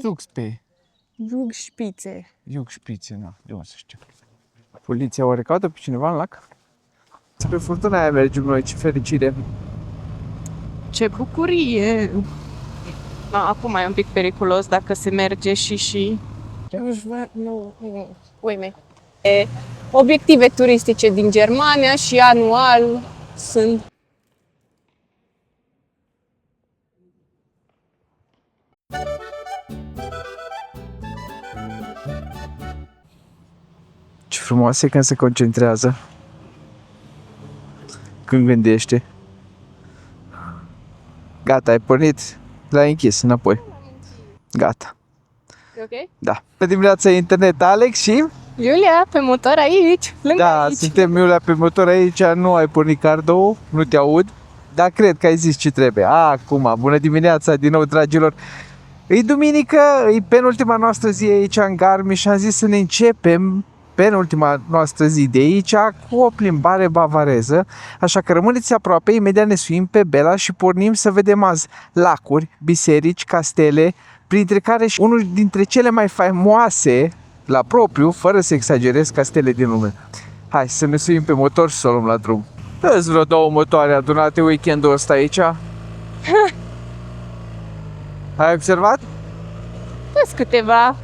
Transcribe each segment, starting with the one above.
Zugspe. Jugspițe. Jugspițe, na, de unde să știu. Poliția oare caută pe cineva în lac? Spre furtuna aia mergem noi, ce fericire. Ce bucurie! Acum e un pic periculos dacă se merge și... Nu, uime. Obiective turistice din Germania și anual sunt... Ce frumos e când se concentrează. Când gândește. Gata, ai pornit, l-ai închis înapoi. Gata. E ok? Da. Pe dimineața internet, Alex și... Iulia, pe motor aici, lângă aici. Suntem Iulia pe motor aici, nu ai pornit cardou, nu te aud, dar cred că ai zis ce trebuie. Acum, bună dimineața din nou, dragilor. E duminică, e penultima noastră zi aici în Garmisch și am zis să ne începem penultima noastră zi de aici cu o plimbare bavareză, așa că rămâneți aproape, imediat ne suim pe Bela și pornim să vedem azi lacuri, biserici, castele, printre care și unul dintre cele mai faimoase la propriu, fără să exagerez, castele din lume. Hai să ne suim pe motor și să o luăm la drum. Îți vreo 2 motoare adunate weekendul ăsta aici? Ai observat? Sunt câteva.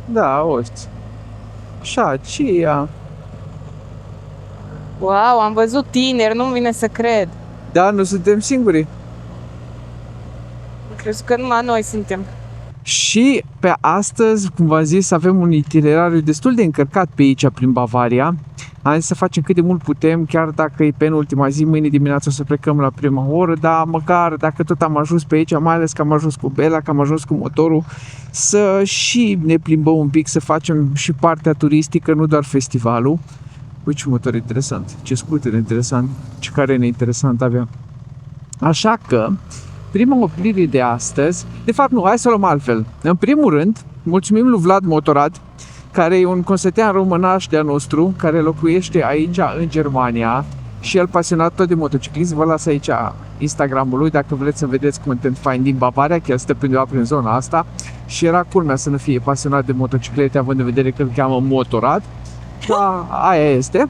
Da, uite. Așa, ce e ea? Wow, am văzut tineri, nu-mi vine să cred. Da, nu suntem singuri. Am crezut că numai noi suntem. Și pe astăzi, cum v-am zis, avem un itinerariu destul de încărcat pe aici, prin Bavaria. Am zis să facem cât de mult putem, chiar dacă e penultima zi, mâine dimineață o să plecăm la prima oră, dar măcar dacă tot am ajuns pe aici, mai ales că am ajuns cu Bela, că am ajuns cu motorul, să și ne plimbăm un pic, să facem și partea turistică, nu doar festivalul. Uite ce motor interesant, ce scooter interesant, ce carene interesant avea. Așa că prima oprire de astăzi, de fapt nu, hai să o luăm altfel. În primul rând, mulțumim lui Vlad Motorad, care e un consătean românaș de-a nostru, care locuiește aici în Germania și el pasionat tot de motociclism. Vă las aici Instagramul lui dacă vreți să vedeți content fain din Bavaria, chiar stă undeva prin zona asta și era culmea să nu fie pasionat de motociclete, având în vedere că îl cheamă Motorad. Da, aia este.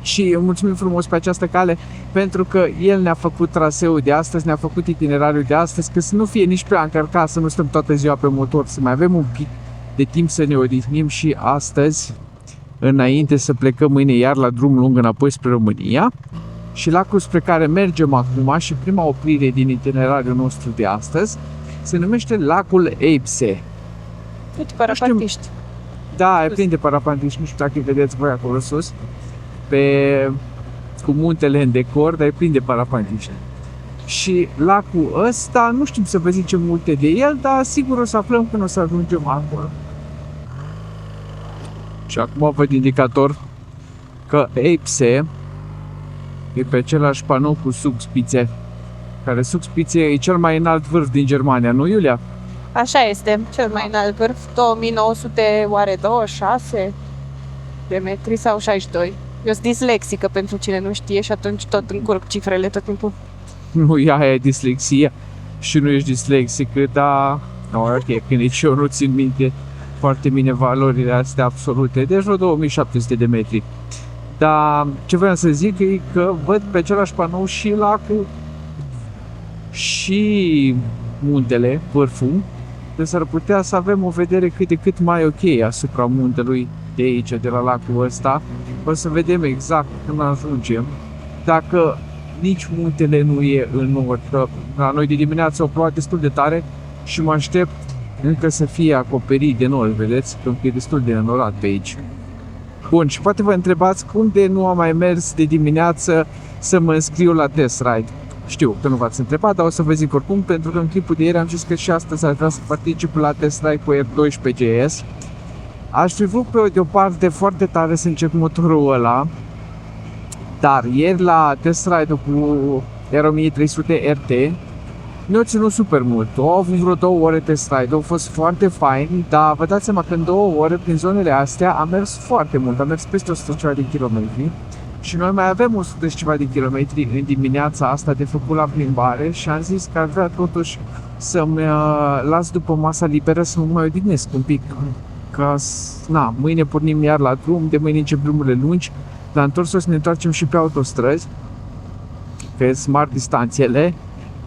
Și mulțumim frumos pe această cale pentru că el ne-a făcut traseul de astăzi, ne-a făcut itinerariul de astăzi, că să nu fie nici prea încărcat, să nu stăm toată ziua pe motor, să mai avem un pic de timp să ne odihnim și astăzi, înainte să plecăm mâine iar la drum lung înapoi spre România. Și lacul spre care mergem acum și prima oprire din itinerariul nostru de astăzi se numește lacul Eibsee. Uite, parapantiști. Da, e plin de parapantiști, nu știu dacă îi vedeți voi acolo sus, cu muntele în decor, dar e plin de parapantiști. Și lacul ăsta, nu știm să vă zicem multe de el, dar sigur o să aflăm când o să ajungem acolo. Și acum văd indicator că Eibsee e pe același panou cu Zugspitze, care Zugspitze e cel mai înalt vârf din Germania, nu, Iulia? Așa este, cel mai înalt vârf, 2926 de metri sau 62. Eu sunt dislexică pentru cine nu știe și atunci tot încurc cifrele tot timpul. Nu, ea e dislexia și nu ești dislexică, dar... No, ok, că nici eu nu țin minte foarte bine valorile astea absolute, deci vreo 2700 de metri. Dar ce vreau să zic e că văd pe același panou și lacul și muntele, vârful, deci s-ar putea să avem o vedere cât de cât mai ok asupra muntelui de aici, de la lacul ăsta. O să vedem exact când ajungem. Dacă nici muntele nu e în nord, că la noi de dimineață o ploua destul de tare și mă aștept încă să fie acoperit de nori, vedeți? Pentru că e destul de înorat pe aici. Bun, și poate vă întrebați cum de nu am mai mers de dimineață să mă înscriu la test ride. Știu că nu v-ați întrebat, dar o să vă zic oricum, pentru că în clipul de ieri am zis că și astăzi aș vrea să particip la test ride cu R12 GS. Aș fi vrut pe de o parte foarte tare să încep motorul ăla, dar ieri la test ride-ul cu R1300 RT ne-a ținut super mult. Au avut vreo 2 ore test ride, au fost foarte fain, dar vă dați seama că în 2 ore prin zonele astea am mers foarte mult, am mers peste 100 de kilometri Și noi mai avem 100 și ceva de kilometri în dimineața asta de făcut la plimbare și am zis că ar vrea totuși să-mi las după masa liberă să mă mai odihnesc un pic. Că, na, mâine pornim iar la drum, de mâine încep drumurile lungi, dar întors o să ne întoarcem și pe autostrăzi, pe smart distanțele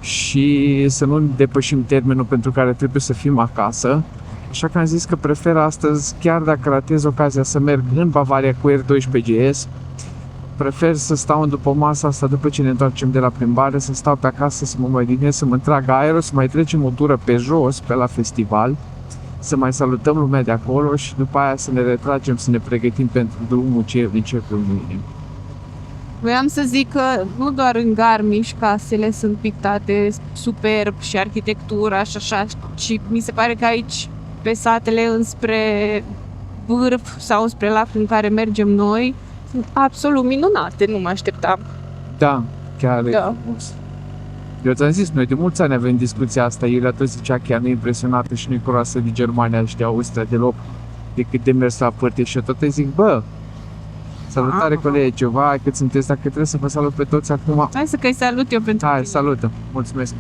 și să nu depășim termenul pentru care trebuie să fim acasă. Așa că am zis că prefer astăzi, chiar dacă ratez ocazia să merg în Bavaria cu R12 GS, prefer să stau după masa asta, după ce ne întoarcem de la plimbare, să stau pe acasă, să mă mai odihnesc, să mă trag aerul, să mai trecem o tură pe jos, pe la festival, să mai salutăm lumea de acolo și după aia să ne retragem, să ne pregătim pentru drumul ce începe mâine. Voiam să zic că nu doar în Garmisch casele sunt pictate superb și arhitectura și așa, ci mi se pare că aici pe satele înspre vârf sau spre lacul în care mergem noi sunt absolut minunate, nu mă așteptam. Da, chiar e Da. frumos. Eu ți-am zis, noi de mulți ani avem discuția asta, Iulia tot zicea că ea nu e impresionată și nu-i curioasă de Germania și de Austria deloc, decât de mers la părte și eu tot îi zic, bă, salutare colegi, ceva, cât sunteți, dacă trebuie să vă salut pe toți acum. Hai să că-i salut eu pentru Hai, tine. salută, mulțumesc.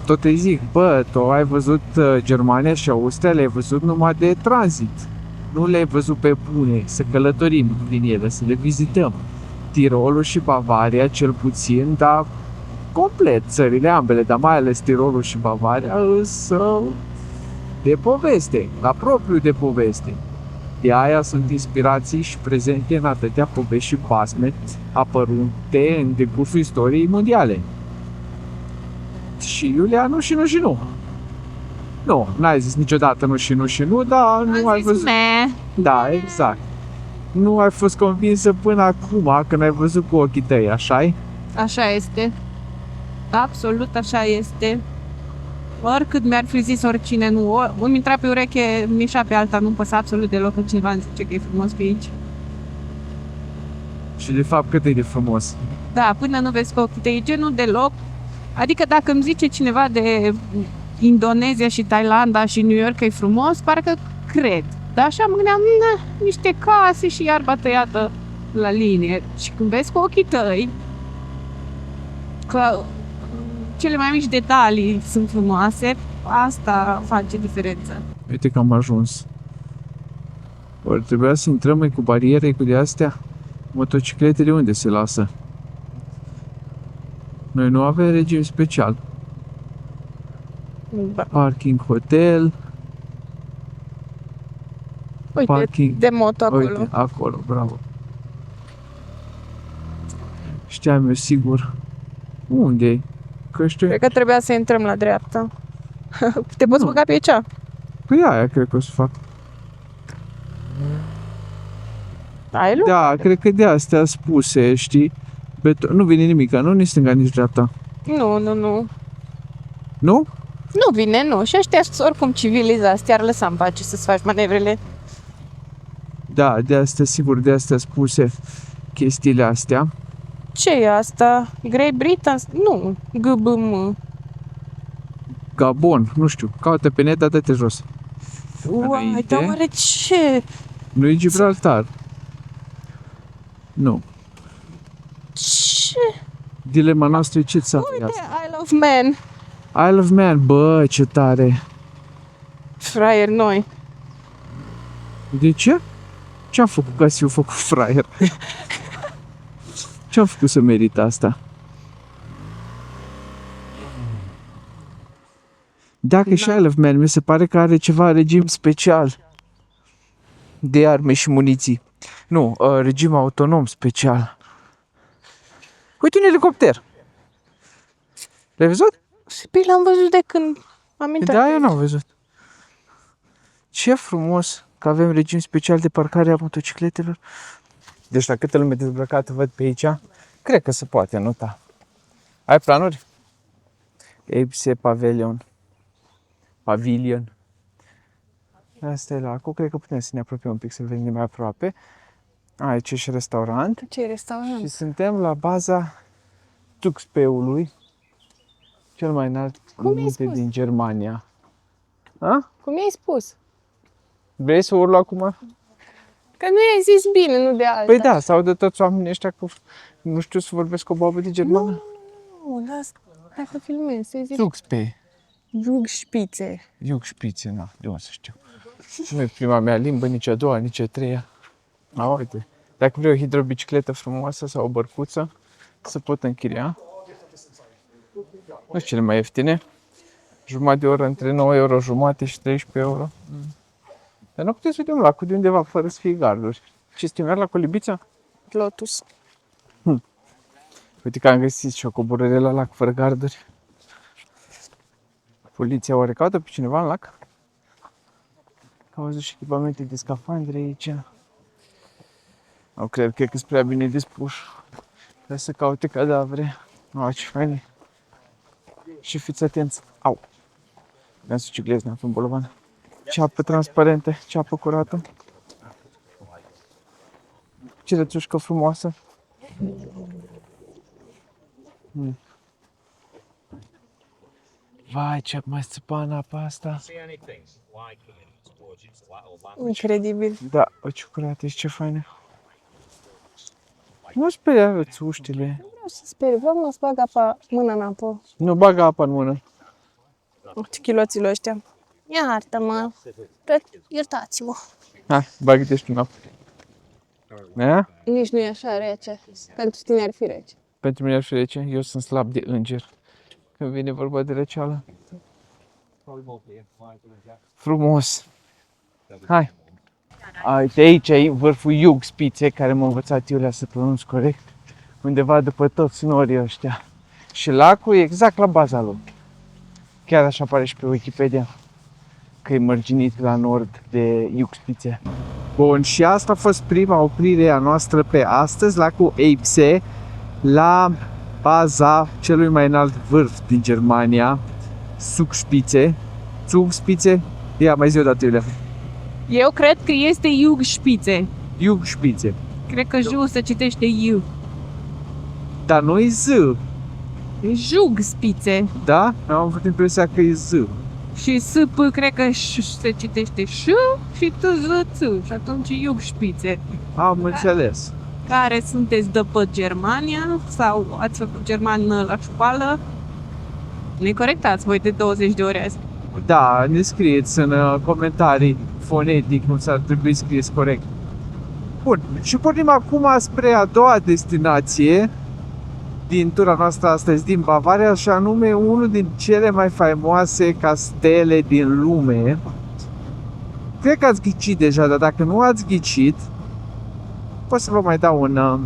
Tot îi zic, bă, tu ai văzut Germania și Austria, le-ai văzut numai de tranzit. Nu le-ai văzut pe bune, să călătorim prin ele, să le vizităm. Tirolul și Bavaria, cel puțin, dar complet țările ambele, dar mai ales Tirolul și Bavaria, sunt de poveste, la propriu de poveste. De aia sunt inspirații și prezente în atâtea povești și basme apărute în decursul istoriei mondiale. Și Iulia, nu și nu și nu. Nu, n-ai zis niciodată nu și nu și nu, dar nu ai văzut. Da, exact. Nu ai fost convinsă până acum când ai văzut cu ochii tăi, așa-i? Așa este. Absolut așa este. Oricât mi-ar fi zis oricine, nu, îmi intra pe ureche, mișa pe alta, nu-mi păsa absolut deloc că cineva îmi zice că e frumos pe aici. Și de fapt cât e de frumos. Da, până nu vezi cu ochii tăi, genul deloc. Adică dacă îmi zice cineva de Indonezia și Thailanda și New York că e frumos, parcă cred. Dar așa mă gândeam, niște case și iarba tăiată la linie. Și când vezi cu ochii tăi că cele mai mici detalii sunt frumoase, asta face diferența. Uite că am ajuns. Ori trebuia să intrăm mai cu bariere, cu de astea. Motocicletele unde se lasă? Noi nu avem regim special. Da. Parking hotel, Uite, parking. de moto acolo. Uite, acolo, bravo. Știam eu sigur. Unde? Că știu. Cred că trebuia să intrăm la dreapta. Te poți Nu. băga pe aici? Păi aia cred că o să fac. Ai lu? Da, cred că de astea spuse, știi? Nu vine nimic, nu nici stânga, nici dreapta. Nu. Nu? Nu vine, nu. Și ăștia sunt oricum civilizați, te-ar lăsa în pace să-ți faci manevrele. Da, de astea, sigur, de astea spuse chestiile astea. Ce e asta? Great Britain? Nu. GBM. Gabon, nu știu, caută pe net, dă-te jos. Uai, Înainte. dar oare ce? Nu e Gibraltar. Nu. Ce? Dilema noastră e ce țară e Uite, asta? Isle of Man. Isle of Man, bă, ce tare. Fraier noi. De ce? Ce-am făcut ca să fiu făcut fraier? Ce-am făcut să merit asta? Dacă și Isle of Man mi se pare că are ceva regim special de arme și muniții. Nu, regim autonom special. Uite un elicopter. L-ai văzut? Păi l-am văzut de când am intrat. Da, eu n-am văzut. Ce frumos că avem regim special de parcare a motocicletelor. Deci la câte lume dezbrăcată văd pe aici, cred că se poate nota. Ai planuri? Epse Pavilion. Asta e lacul. Cred că putem să ne apropiem un pic, să venim mai aproape. Aici e și restaurant. Ce restaurant? Și suntem la baza Tuxpeului, cel mai înalt Cum ai munte spus? din Germania. A? Cum i-ai spus? Vrei să urlu acum? Că nu i-ai zis bine, nu de alta. Păi da, sau de toți oamenii ăștia că nu știu să vorbesc o babă de germană. Nu, hai să filmezi, să-i zici. Zugspe. Jugspițe. Jugspițe, na, de unde să știu. Nu e prima mea limbă, nici a doua, nici a treia. A, uite. Dacă vrei o hidrobicicletă frumoasă sau o bărcuță, să pot închiria. Nu știu cele mai ieftine. Jumătate de oră între 9 euro jumate și 13 euro. Dar nu puteți să vedem lacul de undeva fără să fie garduri. Ce este merg la Colibița? Lotus. Uite că am găsit și o coborâre la lac fără garduri. Poliția oare caută pe cineva în lac? Am văzut și echipamente de scafandre aici. Nu cred că sunt prea bine dispuși. Trebuie să caute cadavre. Ce faine. Și fiți atenți. Au! Mi-am să ciclez, ne-am fost bolovan. Ceapă transparentă, ceapă curată. Ce rățușcă frumoasă. Vai, ce mai țăpa în apa asta. Incredibil. Da, o ciucurată, ce faine. Nu speria rățuștile. Vreau să sper, vreau să bag mâna în apă. Nu bagă apa în mână. Ce chiloților ăștia. Iartă-mă. Iertați-mă. Hai, bagă-te și tu în apă. Da? Nici nu e așa rece. Pentru tine ar fi rece. Pentru mine ar fi rece, eu sunt slab de înger. Când vine vorba de răceală. Frumos. Hai. Uite, aici e vârful Jugspițe, care m-a învățat Iulia să pronunț corect. Undeva după toți norii ăștia. Și lacul e exact la baza lui. Chiar așa apare și pe Wikipedia. Că e mărginit la nord de Jugspițe. Bun, și asta a fost prima oprire a noastră pe astăzi, lacul Eibsee, la baza celui mai înalt vârf din Germania, Zugspitze. Ia, mai zi o dată, Iulia. Eu cred că este Jugspițe. Jugspitze. Cred că J se citește J. Dar nu e Z, E Jugspițe. da? Am avut impresia că e Z. Și SP cred că se citește Ș și TZț. Și atunci Jugspițe. Am înțeles. Care sunteți de pe Germania sau ați făcut germană la școală? Ne corectați voi de 20 de ore azi. Da, ne scrieți în comentarii fonetic cum s-ar trebui scris corect. Bun, și pornim acum spre a doua destinație din tura noastră astăzi din Bavaria, și anume unul din cele mai faimoase castele din lume. Cred că ați ghicit deja, dar dacă nu ați ghicit, pot să vă mai dau un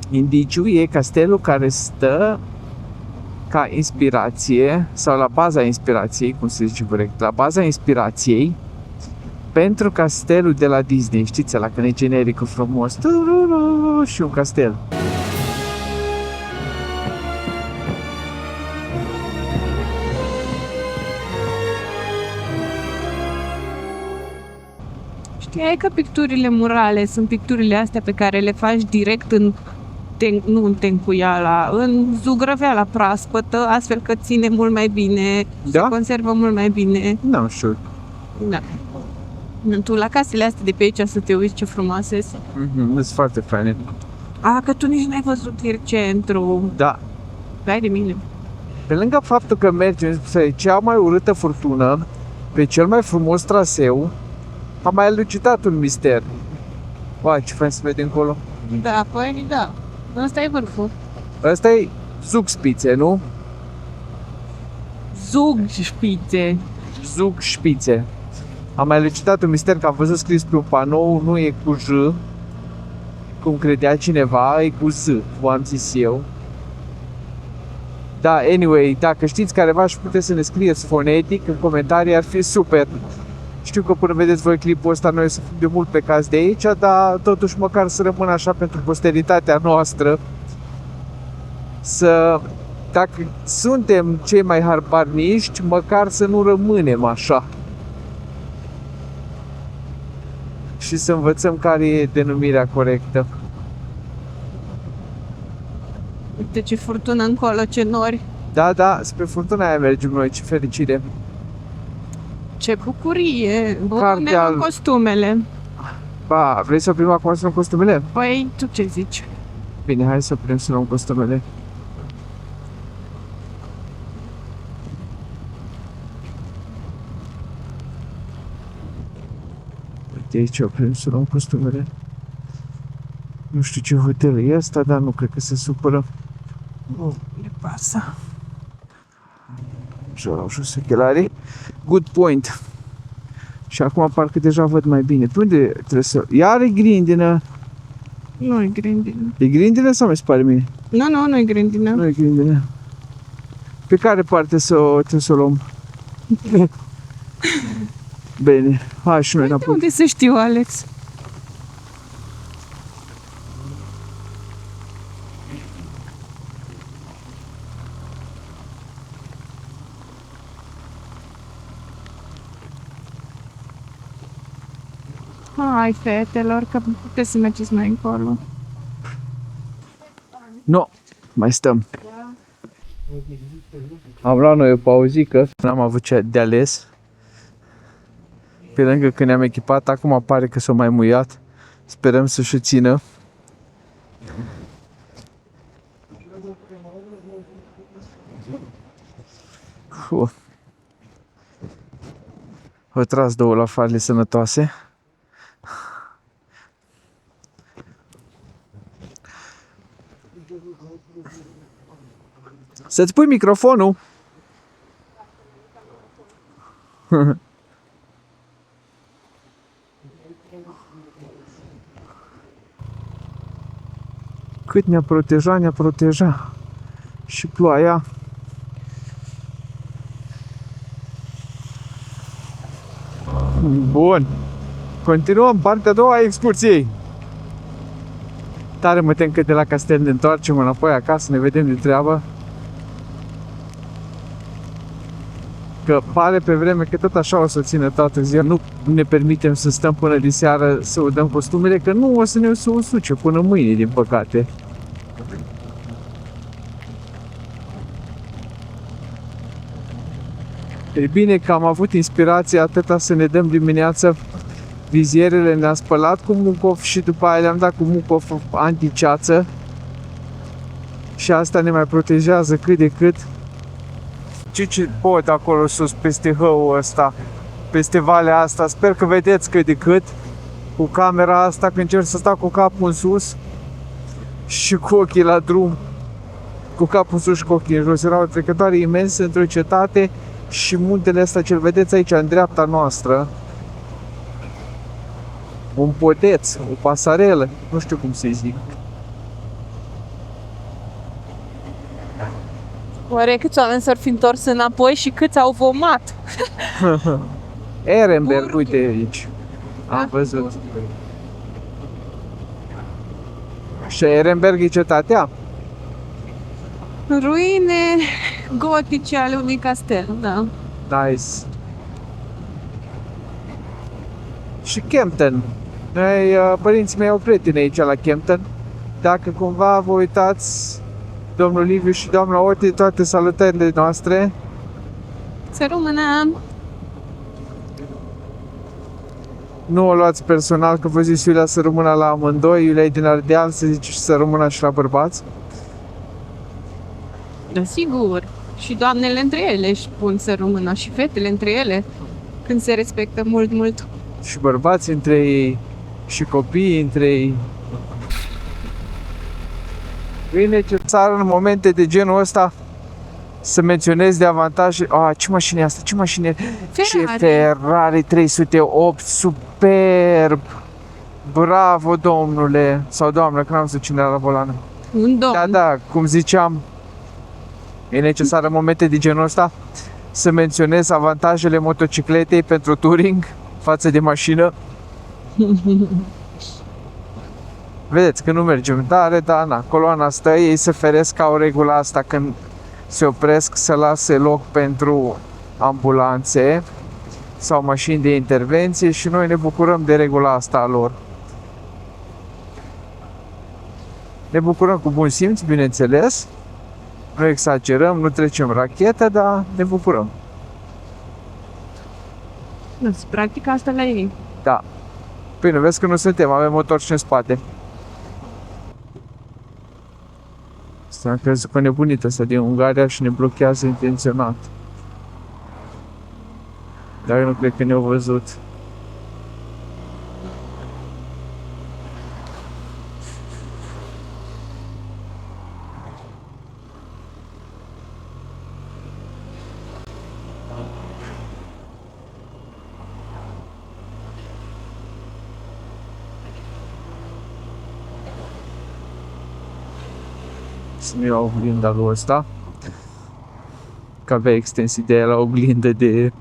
indiciu. E castelul care stă ca inspirație, sau la baza inspirației, cum se zice corect, la baza inspirației pentru castelul de la Disney. Știți ăla, când e genericul frumos și un castel. Știai că picturile murale sunt picturile astea pe care le faci direct nu în tencuiala, în zugrăveala proaspătă, astfel că ține mult mai bine, Da? se conservă mult mai bine. Nu știu. Da. Tu la casele astea de pe aici să te uiți ce frumoase sunt. Sunt foarte faine. Că tu nici n-ai văzut centru. Da. Vai de mine. Pe lângă faptul că mergem spre cea mai urâtă furtună, pe cel mai frumos traseu, am mai elucidat un mister. Uai, ce fain să vede încolo. Da, păi da. Ăsta e vârful. Ăsta e Zugspitze, nu? Zugspițe. Zugspitze. Am mai elucidat un mister, că am văzut scris pe un panou, nu e cu J, cum credea cineva, e cu Z, cum am zis eu. Da, anyway, dacă știți careva și puteți să ne scrieți fonetic în comentarii, ar fi super. Știu că până vedeți voi clipul ăsta, noi o să fim de mult plecați de aici, dar totuși măcar să rămână așa pentru posteritatea noastră. Dacă suntem cei mai harparniști, măcar să nu rămânem așa. Și să învățăm care e denumirea corectă. Uite ce furtună încolo, ce nori. Da, spre furtuna aia mergem noi, ce fericire. Ce bucurie! Cartea Ne costumele. Ba, vrei să oprim acum să luăm costumele? Păi, tu ce zici? Bine, hai să oprim să luăm costumele. Uite aici oprim să luăm costumele. Nu știu ce hotel e ăsta, dar nu cred că se supără. Nu le pasă. Și au jos ochelarii. Good point. Și acum parcă deja văd mai bine. Pe unde trebuie să... Iar e grindină. Nu e grindină. E grindină sau mi se pare mie? Nu e grindină. Nu e grindină. Pe care parte trebuie să o luăm? Bine, hai și noi De înapoi. unde să știu, Alex? Hai, fetelor, că puteți să mergeți mai încolo. Nu, mai stăm. Am luat noi o pauzică, n-am avut ce de ales. Pe lângă când ne-am echipat, acum pare că s-a mai muiat. Sperăm să-și țină. Au tras două la farele sănătoase. Să-ți pui microfonul. Cât ne-a protejat, ne-a protejat. Și ploaia. Bun. Continuăm partea a doua a excursiei. Tare mă tem că de la castel ne întoarcem înapoi acasă, ne vedem de treabă. Că pare pe vreme că tot așa o să țină toată ziua. Nu ne permitem să stăm până de seară să udăm costumele, că nu o să ne usuce până mâine, din păcate. E bine că am avut inspirație atâta să ne dăm dimineața vizierele, ne-am spălat cu mucov și după aia le-am dat cu mucov anticeață. Și asta ne mai protejează cât de cât. Ce pot acolo sus, peste hăul ăsta, peste valea asta. Sper că vedeți cât de cât. Cu camera asta, când încerc să stau cu capul în sus și cu ochii la drum, cu capul în sus și cu ochii în jos. Era o trecătoare imensă într-o cetate și muntele ăsta ce-l vedeți aici, în dreapta noastră, un podeț, o pasarelă, nu știu cum să-i zic. Oare câți oameni s-ar fi întors înapoi și câți au vomat? Ehrenberg, Burgul. uite aici. Am văzut. Și Ehrenberg e cetatea? Ruine gotice ale unui castel, da. Nice. Și Kempten. Noi, părinții mei au prieteni aici la Kempten. Dacă cumva vă uitați, domnul Liviu și doamna Oti, toate salutările noastre. Să rămână. Nu o luați personal, că vă zis Iulia să rămână la amândoi, Iulia e din Ardeal, să zice și să rămână și la bărbați. Da, sigur. Și doamnele între ele își pun să rămână și fetele între ele, când se respectă mult, mult. Și bărbații între ei, și copiii între ei. E necesar în momente de genul ăsta să menționez de avantaje. Ce mașină e asta? Ce mașină e? Ce Ferrari 308, superb! Bravo, domnule! Sau doamnă, că n-am zis cine era la volană. Un domn. Da, cum ziceam, e necesar în momente de genul ăsta să menționez avantajele motocicletei pentru touring față de mașină. Vedeți că nu mergem tare, dar na, coloana stă, ei se feresc ca o regulă asta când se opresc să lase loc pentru ambulanțe sau mașini de intervenție și noi ne bucurăm de regula asta a lor. Ne bucurăm cu bun simț, bineînțeles, nu exagerăm, nu trecem rachetă, dar ne bucurăm. Practic asta la ei. Da. Păi nu vezi că nu suntem, avem motor și în spate. Asta am crezut că nebunită asta din Ungaria și ne blochează intenționat. Dar nu cred că ne-au văzut. Să-mi iau oglinda lui ăsta. Că avea extensii de aia la oglindă de...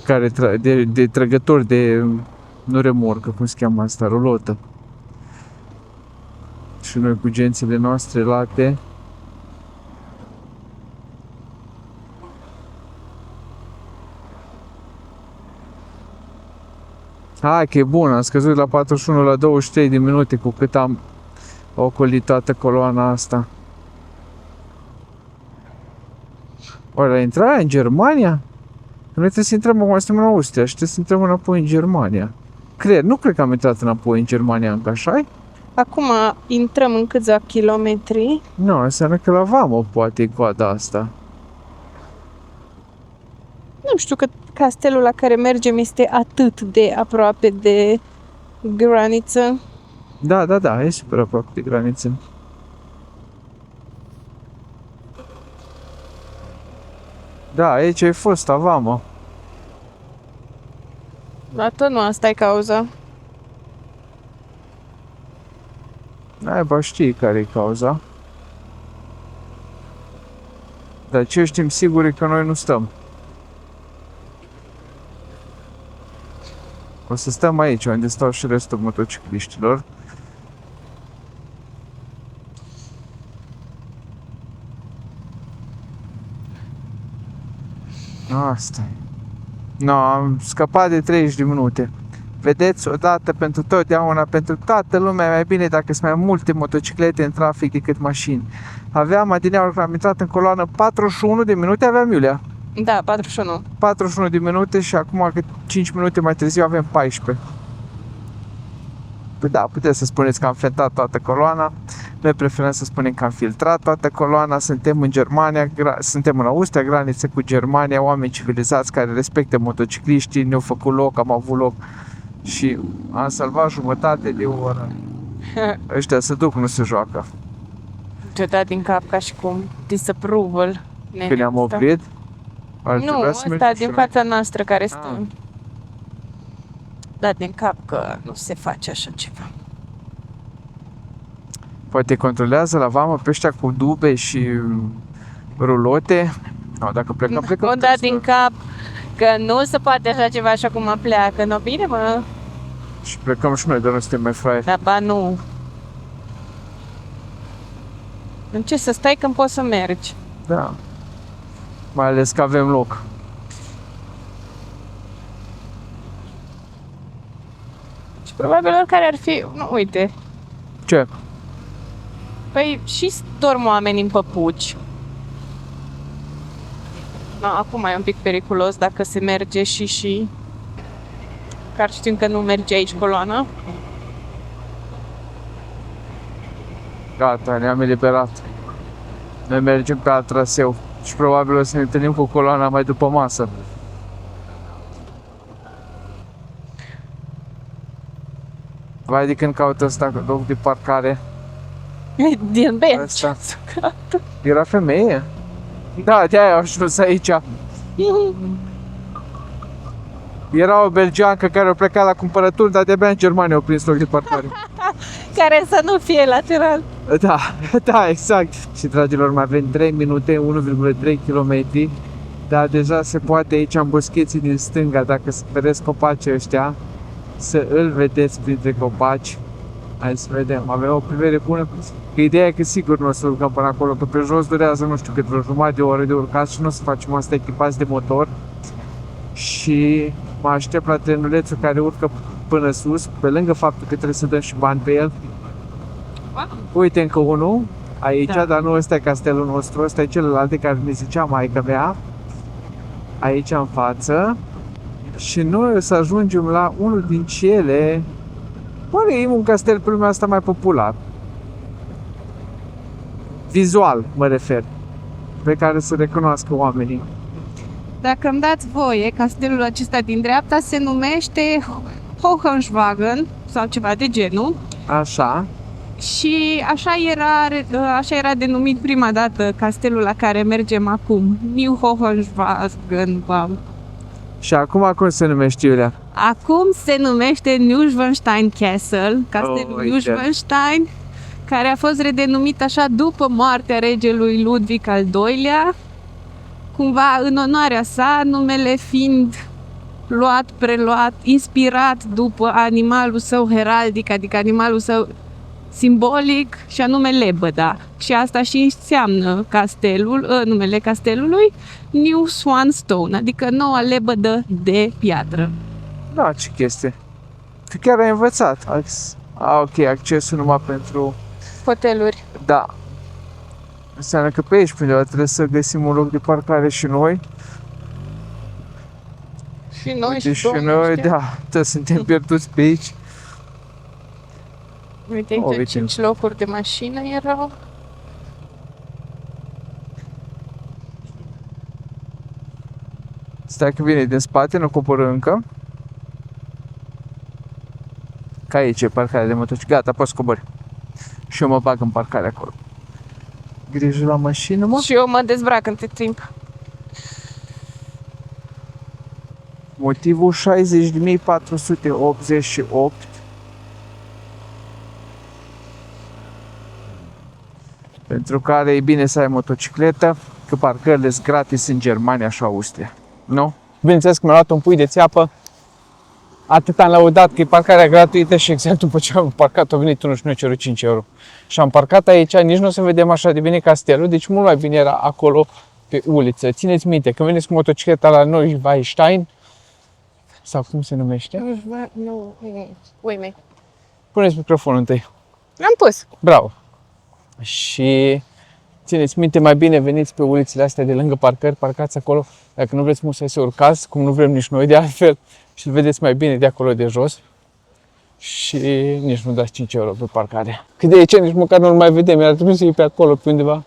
care de trăgător de... nu remorcă, cum se cheamă asta, rulotă. Și noi cu gențile noastre late. Hai că e bun, am scăzut la 41 la 23 de minute cu cât am ocolit toată coloana asta. Oare la intrarea în Germania? Noi trebuie să intrăm acum, suntem în Austria și trebuie să intrăm înapoi în Germania. Nu cred că am intrat înapoi în Germania încă, așa-i? Acum intrăm în câțiva kilometri. Nu, înseamnă că la vamă poate e coada asta. Nu știu că castelul la care mergem este atât de aproape de graniță. Da, e super aproape de graniță. Da, aici ai fost, avamă. Dar tot nu asta e cauza. Naiba știi care e cauza. Dar ce știm sigur e că noi nu stăm. O să stăm aici, unde stau și restul motocicliștilor. Asta e. No, am scăpat de 30 de minute. Vedeți, odată pentru totdeauna, pentru toată lumea, mai bine dacă sunt mai multe motociclete în trafic decât mașini. Aveam adineauri când am intrat în coloană 41 de minute, aveam Iulia. Da, 41. 41 de minute și acum cât 5 minute mai târziu avem 14. Păi da, puteți să spuneți că am fentat toată coloana. Noi preferăm să spunem că am filtrat toată coloana. Suntem în Germania, suntem în Austria, graniță cu Germania, oameni civilizați care respectă motocicliștii, ne-au făcut loc, am avut loc și am salvat jumătate de oră. Ăștia se duc, nu se joacă. Te-a dat din cap ca și cum disapproval. Când ne-am oprit? Nu, ăsta din fața noastră care stă. Dat din cap că nu se face așa ceva. Poate controlează la vamă pe ăștia cu dube și rulote. No, dacă plecăm. O dat din cap că nu se poate așa ceva așa cum pleacă. No, bine, mă. Și plecăm și noi, dar nu suntem mai fraieri. Da, ba nu. În ce să stai când poți să mergi? Da. Mai ales că avem loc. Și probabil oricare ar fi... Nu, uite. Ce? Păi și dorm oameni în păpuci. No, acum e un pic periculos dacă se merge și... Car știm că nu merge aici coloana. Gata, ne-am eliberat. Noi mergem pe alt traseu. Și probabil o să ne întâlnim cu coloana mai după masă. Vai de când caută ăsta loc de parcare. Din bench. Asta. Era femeie? Da, de-aia au ajuns aici. Era o belgeancă care a plecat la cumpărături, dar de-abia în Germania au prins loc de parcare. Care să nu fie lateral. Da, exact. Și, dragilor, mai avem 3 minute, 1,3 km. Dar deja se poate aici în boscheții din stânga, dacă se vedeți copacii ăștia, să îl vedeți printre copaci. Hai să vedem, avem o privire bună. Că ideea e că sigur nu o să urcăm până acolo, că pe jos durează, nu știu cât, vreo jumătate de oră de urcat și nu o să facem asta echipați de motor. Și mă aștept la trenulețul care urcă până sus, pe lângă faptul că trebuie să dăm și bani pe el. Uite încă unul aici, da. Dar nu ăsta e castelul nostru, ăsta e celălalt de care ne zicea maica mea. Aici în față. Și noi o să ajungem la unul din cele Oare e un castel pe lumea asta mai popular? Vizual, mă refer. Pe care să recunoască oamenii. Dacă îmi dați voie, castelul acesta din dreapta se numește Hohenschwagen sau ceva de genul. Așa. Și așa era denumit prima dată castelul la care mergem acum. New Hohenschwagen. Și acum cum se numește, Iulia? Acum se numește Neuschwanstein Castle, castelul Neuschwanstein, care a fost redenumit așa după moartea regelui Ludwig al II-lea, cumva în onoarea sa, numele fiind preluat, inspirat după animalul său heraldic, adică animalul său simbolic, și anume lebăda. Și asta și înseamnă numele castelului, New Swanstone, adică noua lebădă de piatră. Da, ce chestie. Tu chiar ai învățat. Ok, accesul numai pentru... Hoteluri. Da. Înseamnă că pe aici, pe undeva, trebuie să găsim un loc de parcare și noi. Și noi, uite, și noi, da, toți suntem pierduți pe aici. Uite, aici 5 locuri de mașină erau. Stai că vine din spate, nu coboră încă. Ca aici e parcarea de motociclete. Gata, poți cobori. Și eu mă bag în parcare acolo. Grijă la mașină, mă. Și eu mă dezbrac între timp. Motivul 60.488. Pentru care e bine să ai motocicletă, că parcările sunt gratis în Germania și Austria. Nu? Bineînțeles că mi-a luat un pui de țeapă. Atât am lăudat că e parcarea gratuită și exact după ce am parcat a venit unul și mi-a cerut 5 euro. Și am parcat aici, nici nu o să vedem așa de bine castelul, deci mult mai bine era acolo pe uliță. Țineți minte, când veniți cu motocicleta la Neuschwanstein, sau cum se numește? Nu, uime. Puneți microfonul întâi. L-am pus. Bravo! Și țineți minte, mai bine veniți pe ulițele astea de lângă parcări, parcați acolo, dacă nu vreți musai să urcați, cum nu vrem nici noi de altfel, și îl vedeți mai bine de acolo de jos și nici nu dați 5 euro pe parcare. Că de aici nici măcar nu-l mai vedem, ar trebui să iei pe acolo, pe undeva.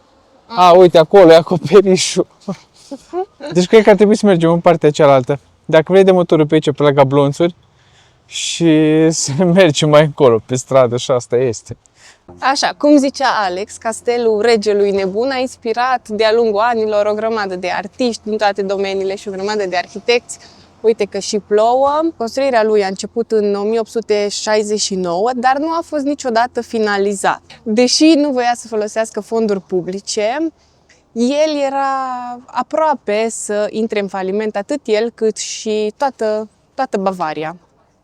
Uite, acolo e acoperișul. Deci cred că ar trebui să mergem în partea cealaltă. Dacă vrei de motorul pe aici, pe la Gablonțuri, și să mergem mai încolo pe stradă, și asta este. Așa, cum zicea Alex, castelul regelui nebun a inspirat de-a lungul anilor o grămadă de artiști din toate domeniile și o grămadă de arhitecți. Uite că și plouă. Construirea lui a început în 1869, dar nu a fost niciodată finalizat. Deși nu voia să folosească fonduri publice, el era aproape să intre în faliment, atât el cât și toată Bavaria,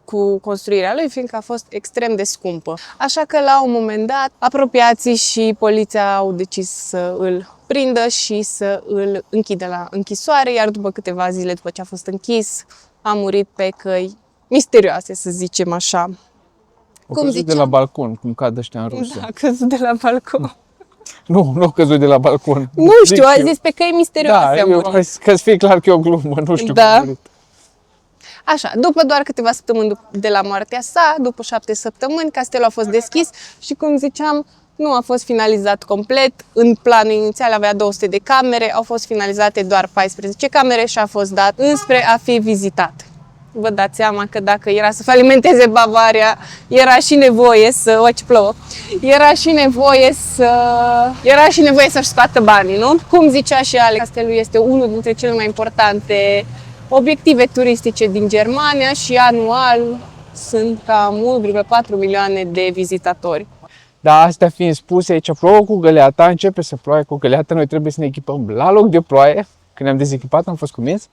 cu construirea lui, fiindcă a fost extrem de scumpă. Așa că la un moment dat, apropiații și poliția au decis să îl prindă și să îl închidă la închisoare, iar după câteva zile după ce a fost închis, a murit pe căi misterioase, să zicem așa. O căzut de la balcon, cum cad ăștia în Rusia. Da, a căzut de la balcon. Nu a căzut de la balcon. Nu știu, a zis pe căi misterioase. Da, ca să fie clar că e o glumă, nu știu cum a murit. Așa, după doar câteva săptămâni de la moartea sa, după 7 săptămâni, castelul a fost deschis și, cum ziceam, nu a fost finalizat complet. În planul inițial avea 200 de camere, au fost finalizate doar 14 camere și a fost dat înspre a fi vizitat. Vă dați seama că dacă era să falimenteze Bavaria, era și nevoie să... ce plouă! Era și nevoie să-și scoată banii, nu? Cum zicea și Alex, castelul este unul dintre cele mai importante obiective turistice din Germania și anual sunt cam 1,4 milioane de vizitatori. Da, astea fiind spuse, aici plouă cu găleata, începe să ploaie cu găleata, noi trebuie să ne echipăm la loc de ploaie. Când ne-am dezechipat, am fost convins,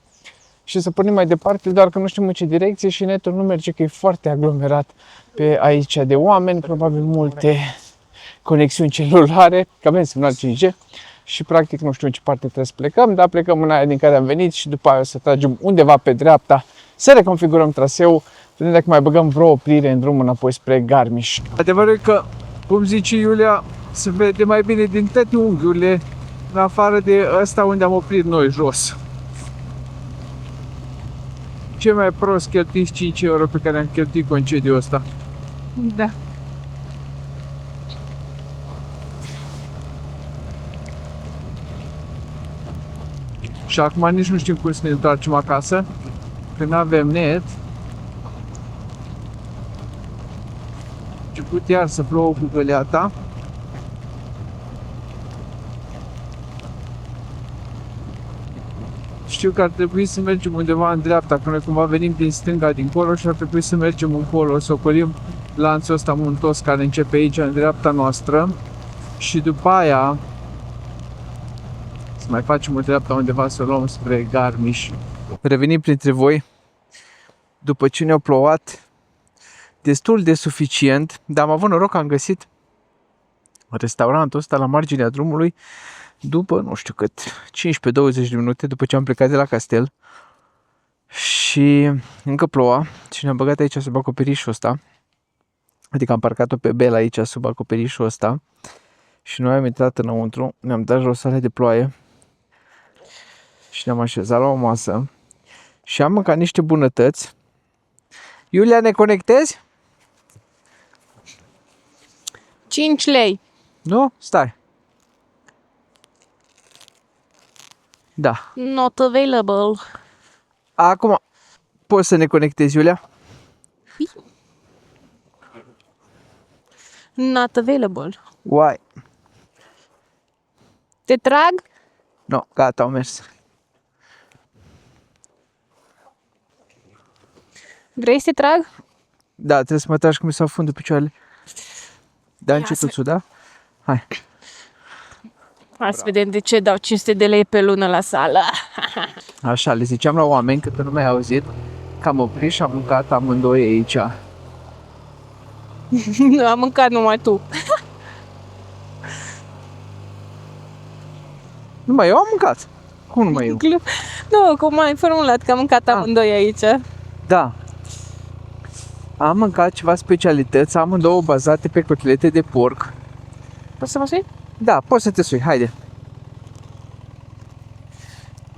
și să pornim mai departe, doar că nu știm în ce direcție și netul nu merge, că e foarte aglomerat pe aici de oameni, probabil multe conexiuni celulare, că avem semnal 5G și practic nu știu în ce parte trebuie să plecăm, dar plecăm în aia din care am venit și după aia o să tragem undeva pe dreapta, să reconfigurăm traseul, vedem dacă mai băgăm vreo oprire în drum înapoi spre Garmisch. Adevărul e că, cum zice Iulia, se vede mai bine din toate unghiurile, în afară de ăsta unde am oprit noi, jos. Ce mai prost cheltuiți 5 euro pe care am cheltuit concediul ăsta. Da. Și acum nici nu știm cum să ne întoarcem acasă, că nu avem net. Început iar să plouă cu găleata. Știu că ar trebui să mergem undeva în dreapta, că noi cumva venim din stânga dincolo și ar trebui să mergem încolo, să ocolim lanțul ăsta muntos care începe aici în dreapta noastră și după aia să mai facem în dreapta undeva să o luăm spre Garmisch. Revenim printre voi după ce ne-a plouat destul de suficient, dar am avut noroc că am găsit restaurantul ăsta la marginea drumului după, nu știu cât, 15-20 de minute după ce am plecat de la castel și încă ploua și ne-am băgat aici sub acoperișul ăsta, adică am parcat-o pe Bela aici sub acoperișul ăsta și noi am intrat înăuntru, ne-am dat jos ale de ploaie și ne-am așezat la o masă și am mâncat niște bunătăți. Iulia, ne conectezi? 5 lei. Nu? Stai. Da. Not available. Acum poți să ne conectezi, Iulia? Not available. Why? Te trag? No, gata, au mers. Vrei să te trag? Da, trebuie să mă tragi cum s-au fundul picioarele. Da, încetuțul, da? Hai. Hai să vedem de ce dau 500 de lei pe lună la sală. Așa, le ziceam la oameni, că nu mi-ai auzit, că am oprit și am mâncat amândoi aici. Nu, am mâncat numai tu. Numai eu am mâncat. Cum numai eu? Nu, cum ai formulat că am mâncat amândoi aici. Da. Am mâncat ceva specialități, amândouă bazate pe cotlete de porc. Poți să mă sui? Da, poți să te sui, haide.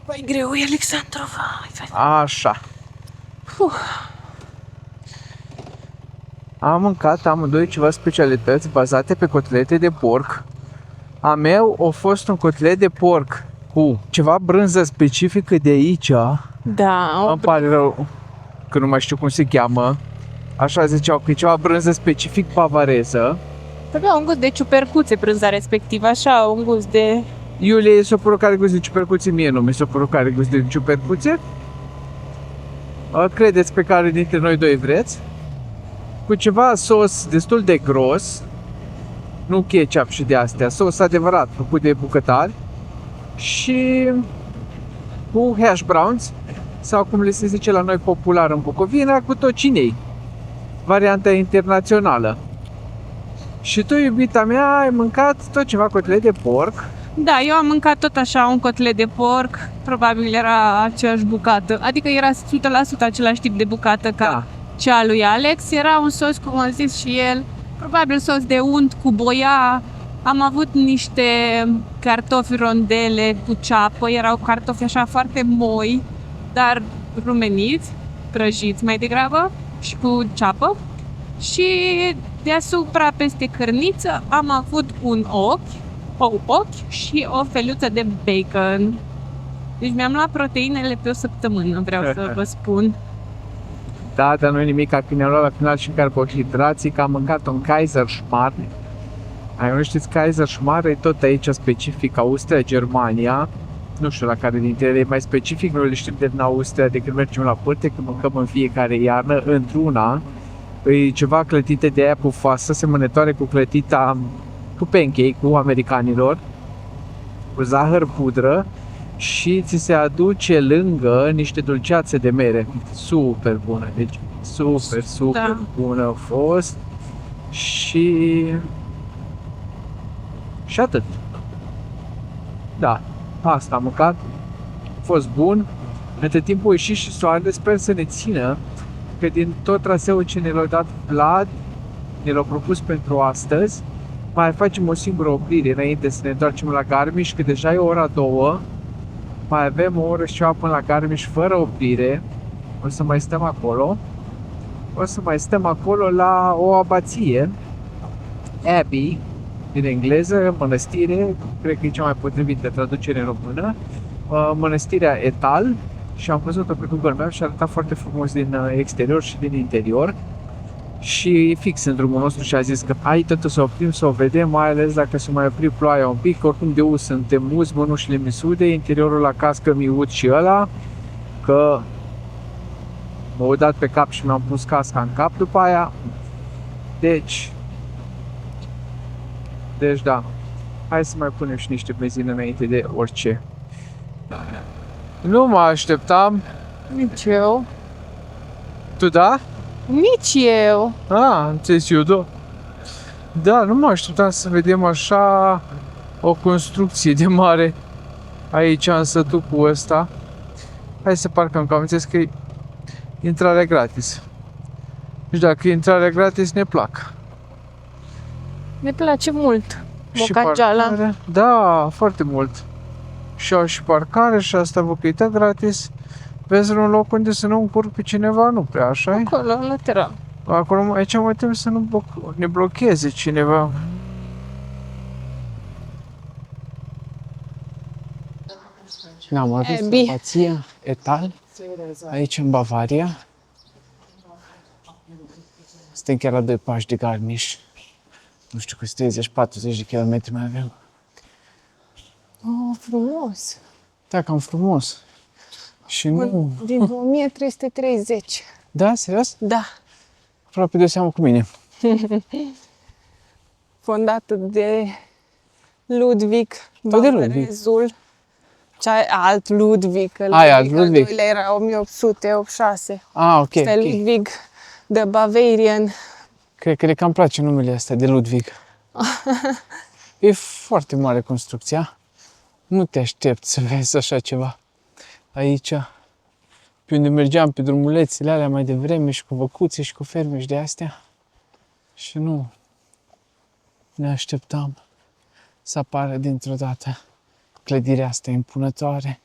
Păi greu e, Alexandrova. Așa. Am mâncat amândoi ceva specialități bazate pe cotlete de porc. A meu a fost un cotlet de porc cu ceva brânză specifică de aici. Da. Îmi pare rău că nu mai știu cum se cheamă. Așa ziceau că e ceva brânză specific bavareză. Avea un gust de ciupercuțe brânza respectivă, așa, un gust de... Iulie, s-o părut că are gust de ciupercuțe, mie nu mi s-o părut că are gust de ciupercuțe. Credeți pe care dintre noi doi vreți. Cu ceva sos destul de gros, nu ketchup și de astea, sos adevărat, făcut de bucătari. Și cu hash browns, sau cum le se zice la noi popular în Bucovina, cu tocinei. Varianta internațională. Și tu, iubita mea, ai mâncat tot ceva cotlet de porc. Da, eu am mâncat tot așa un cotlet de porc, probabil era aceeași bucată, adică era 100% același tip de bucată ca cea lui Alex. Era un sos, cum a zis și el, probabil sos de unt cu boia. Am avut niște cartofi rondele cu ceapă, erau cartofi așa foarte moi, dar rumeniți, prăjiți mai degrabă și cu ceapă. Și deasupra, peste cărniță, am avut un ochi și o feluță de bacon. Deci mi-am luat proteinele pe o săptămână, vreau să vă spun. Da, dar nu-i nimic, că ne-am luat la final și carbohidrații, că am mâncat un Kaiserschmarrn. Nu știți, Kaiserschmarrn e tot aici specific Austria, Germania. Nu știu la care dintre ele e mai specific, noi le știm de din Austria de când mergem la pârte, când mâncăm în fiecare iarnă, într-una. E ceva clătite de aia pufoasă, semănătoare cu clătita cu pancake, cu americanilor, cu zahăr pudră și ți se aduce lângă niște dulceațe de mere. Super bună, deci super bună a fost și atât. Da, asta am mâncat, a fost bun. Între timp a ieșit și soarele, sper să ne țină, că din tot traseul ce ne l-a dat Vlad, ne l-a propus pentru astăzi, mai facem o singură oprire înainte să ne întoarcem la Garmisch, că deja e ora 2, mai avem o oră și ceva până la Garmisch fără oprire, o să mai stăm acolo o să mai stăm acolo la o abație, Abbey, din engleză, mănăstire, cred că e cea mai potrivită traducere în română, mănăstirea Etal, și am văzut-o pe Google Maps și arăta foarte frumos din exterior și din interior. Și fix în drumul nostru și a zis că hai totuși să oprim să o vedem, mai ales dacă se mai opri ploaia un pic, oricum de us suntem uzi, mănușile misude, interiorul la cască miut și ăla, că m-a udat pe cap și mi-am pus casca în cap după aia. Deci da, hai să mai punem și niște benzină înainte de orice. Nu mă așteptam. Nici eu. Tu da? Nici eu. Ah, înțeles eu, da. Da, nu mă așteptam să vedem așa o construcție de mare aici în sătucul ăsta. Hai să parcăm, că am înțeles că e intrare gratis. Și dacă e intrare gratis, ne plac. Ne place mult. Și Bocangeala. parcare, da, foarte mult. Și au și parcare și asta bucăită gratis. Vezi un loc unde să nu încurc pe cineva, nu prea, așa? Acolo, în lateral. Acolo, aici mă tem să nu ne blocheze cineva. Am ajuns Abbey. la abația Etal, aici în Bavaria. Suntem chiar la 2 pași de Garmisch. Nu știu, cu 30-40 de kilometri mai avem. Oh, frumos. Da, cam frumos. Și nu... Din 1330. Da, serios? Da. Aproape de seamă cu mine. Fondată de Ludwig Tot de Ludwig. Bavarezul. Alt Ludwig. Alt Ludwig. Al doilea era 1886. Ah, ok. Este ok. Ludwig the Bavarian. Cred că îmi place numele ăsta de Ludwig. E foarte mare construcția. Nu te aștept să vezi așa ceva. Aici, pe unde mergeam pe drumulețele alea mai devreme și cu văcuțe și cu ferme și de astea. Și nu ne așteptam să apară dintr-o dată clădirea asta impunătoare.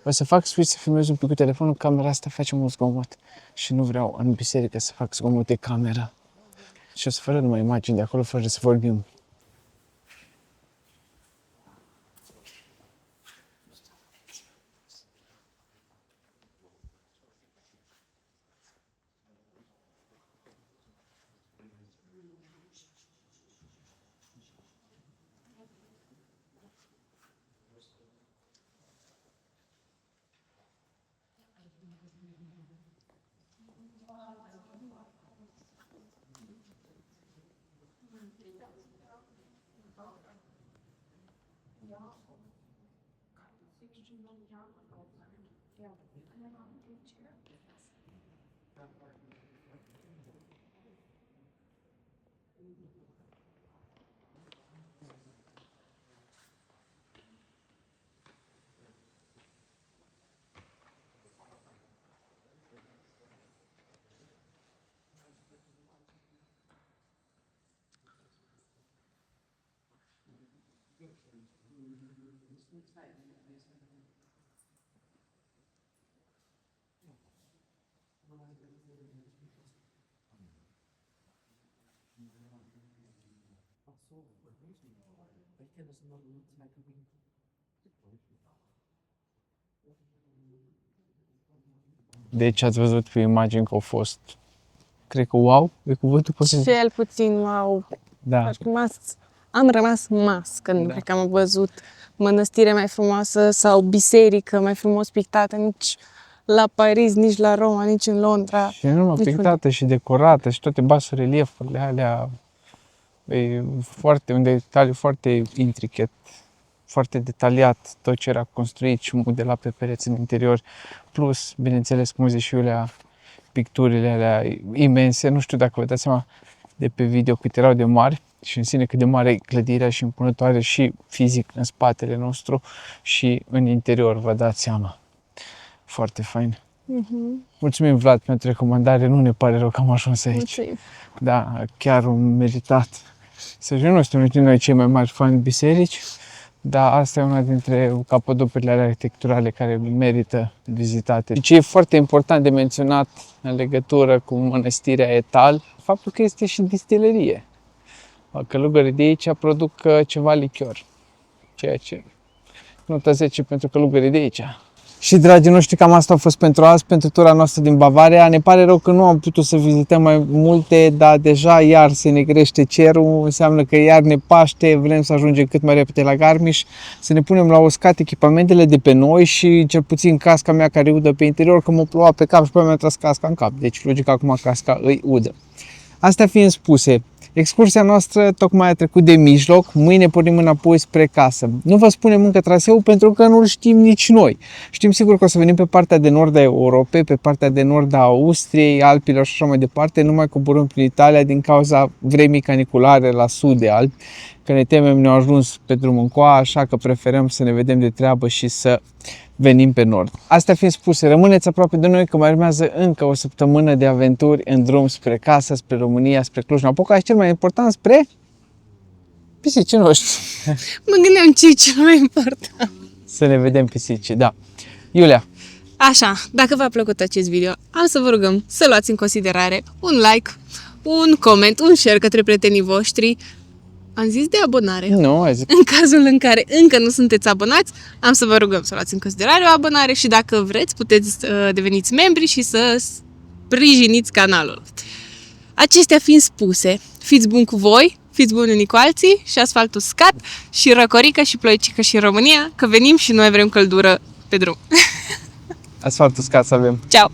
O să fac switch să filmez un pic cu telefonul, camera asta face mult zgomot și nu vreau în biserică să fac zgomot de camera. Și o să fără numai imagini de acolo, fără să vorbim. Deci ați văzut pe imagini că au fost, cred că wow, e cuvântul posibil. Cel puțin wow. Da. Am rămas mas când cred că am văzut mănăstire mai frumoasă sau biserică mai frumos pictată nici la Paris, nici la Roma, nici în Londra. Și nu numai pictată și decorată și toate basoreliefurile alea. E foarte, un detaliu foarte intricate, foarte detaliat tot ce era construit și modelat pe pereți în interior, plus, bineînțeles, muzeșiulea, picturile alea imense. Nu știu dacă vă dați seama de pe video cât erau de mari și în sine cât de mare e clădirea și impunătoare și fizic în spatele nostru și în interior, vă dați seama. Foarte fain. Mulțumim, Vlad, pentru recomandare, nu ne pare rău că am ajuns aici. Mulțumim. Da, chiar un meritat. Să știu, nu suntem noi cei mai mari fani biserici, Da, asta e una dintre capodoperile arhitecturale care merită vizitate. Ce e foarte important de menționat în legătură cu mănăstirea Etal, faptul că este și distilerie. Călugării de aici produc ceva lichior, ceea ce nota 10 pentru călugării de aici. Și, dragii noștri, cam asta a fost pentru azi, pentru tura noastră din Bavaria. Ne pare rău că nu am putut să vizităm mai multe, dar deja iar se negrește cerul, înseamnă că iar ne paște, vrem să ajungem cât mai repede la Garmisch, să ne punem la uscat echipamentele de pe noi și cel puțin casca mea care udă pe interior, că m-a plouat pe cap și pe mi-a tras casca în cap. Deci, logic, acum casca îi udă. Astea fiind spuse, excursia noastră tocmai a trecut de mijloc, mâine pornim înapoi spre casă. Nu vă spunem încă traseul pentru că nu-l știm nici noi. Știm sigur că o să venim pe partea de nord a Europei, pe partea de nord a Austriei, Alpilor și așa mai departe, nu mai coborâm prin Italia din cauza vremii caniculare la sud de Alpi, că ne temem ne-au ajuns pe drum încoa, așa că preferăm să ne vedem de treabă și să venim pe nord. Astea fiind spuse, rămâneți aproape de noi că mai urmează încă o săptămână de aventuri în drum spre casă, spre România, spre Cluj-Napoca și cel mai important spre pisicii noștri. Mă gândeam ce e cel mai important. Să ne vedem pisicii, da. Iulia. Așa, dacă v-a plăcut acest video, am să vă rugăm să luați în considerare un like, un coment, un share către prietenii voștri. Am zis de abonare. Nu, ai zis. În cazul în care încă nu sunteți abonați, am să vă rugăm să luați în considerare o abonare și dacă vreți, puteți deveniți membri și să sprijiniți canalul. Acestea fiind spuse, fiți buni cu voi, fiți buni unii cu alții și asfaltul uscat și răcorică și ploicică și în România, că venim și noi vrem căldură pe drum. Asfaltul uscat să avem. Ceau!